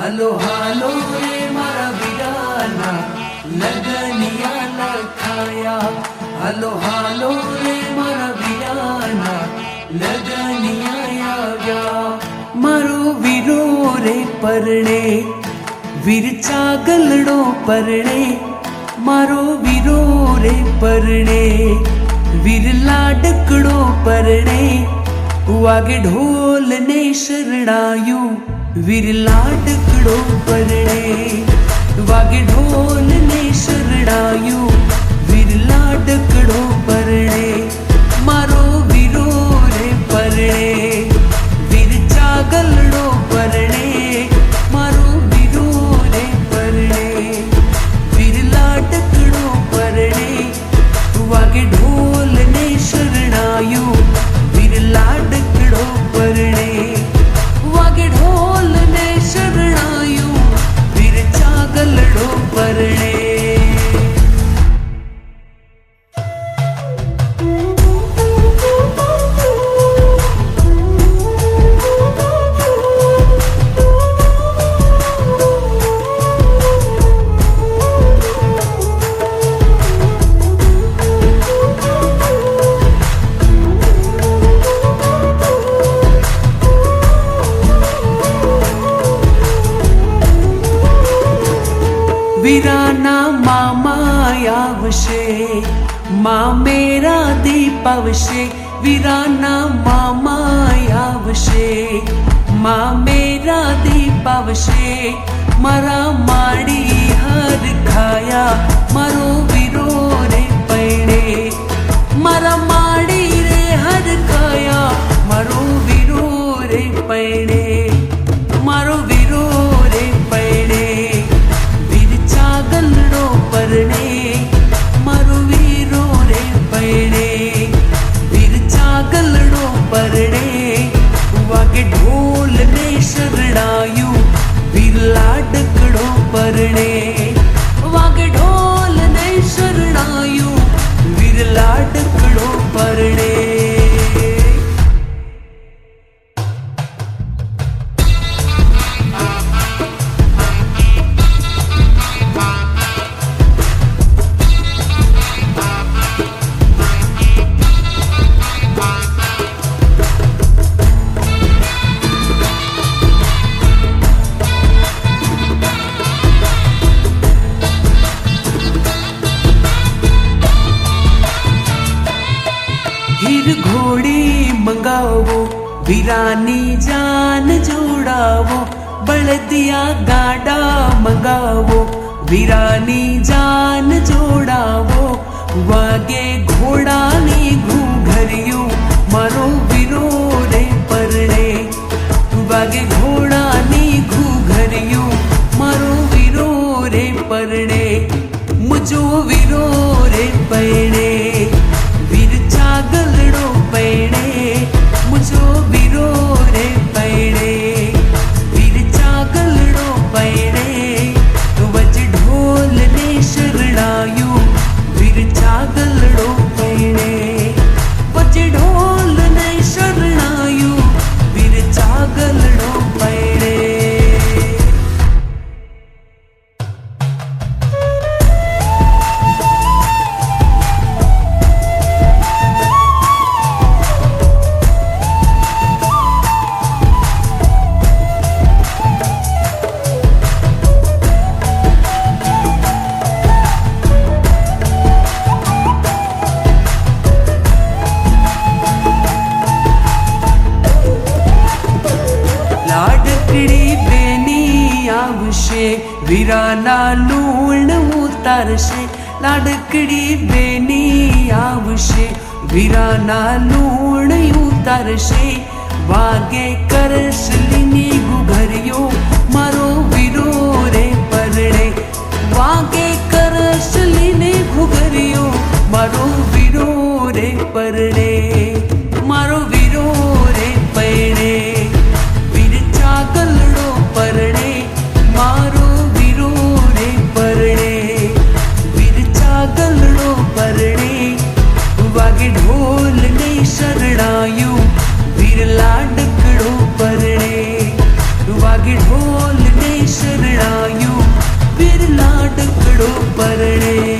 હાલો હાલો રે મારા વીરાના લગનિયા લખાયા. હાલો હાલો રે મારા વીરાના લગનિયા આવ્યા. મારો વીરો રે પરણે વીર ચાગલડો પરણે. મારો વીરો રે પરણે વીર લાડકડો પરણે. વાગે ઢોલ ને શરણાયું વીર લાડકડો પરણે. વાગે ઢોલ ને શરણાયું વીર લાડકડો પરણે. મારો વીરો રે પરણે વીર ચાગલડો પરણે. મારો વીરો રે પરણે વીર લાડકડો પરણે. વાગે ઢોલ ને શરણાયું વીર લાડકડો પરણે. વાગે ઢોલ ને શરણાયું વીર ચાગલડો પરણે. વીરાના મામા આવશે માં મેરા દીપ આવશે. વીરાના મામા આવશે માં મેરા દીપ આવશે. મારા માડી હર ખાયા મારો વીરો રે પૈણે. મારા માડી રે હર ખાયા મારો વીરો રે પૈણે. મારો વીરો રે પૈણે ચાગલડો પરણે. મારો વીરો રે પૈણે વીર ચાગલડો પરણે. વાગે ઢોલ ને શરણાયું વીર લાડકડો પરણે. વાગે ઢોલ ને શરણાયું વીર લાડકડો પરણે. હીર ઘોડી મંગાવો વીરાની જાન જોડાવો. બળદિયા ગાડા મંગાવો વીરાની જાન જોડાવો. વાગે ઘોડાની ઘૂઘરિયું મારો વીરો રે પરણે. વાગે ઘોડાની ઘૂઘરિયું મારો વીરો રે પરણે. મુજો વીરો રે પૈણે વીર ચાગલડો પૈણે. મુજો વીરો રે પૈણે વીર ચાગલડો પૈણે. વચ ઢોલ ને શરણાયું વીર ચાગલડો પૈણે. વચ ઢોલ ને શરણાયું વીર ચાગલડો પૈણે. લાડકડી બેની આવશે વીરાના લૂણ ઉતારશે. લાડકડી બેની આવશે વીરાના લૂણ ઉતારશે. વાગે કરસલીની ઘુઘરિયો મારો વીરો રે પરણે. વાગે કરસલીની ઘુઘરિયો મારો વીરો રે પરણે. મારો વીરો રે પૈણે વીર ચાગલડો પરણે. મારો વીરો રે પરણે વીર ચાગલડો પરણે. વાગે ઢોલ ને શરણાયું વીર લાડકડો પરણે. વાગે ઢોલ ને પરણે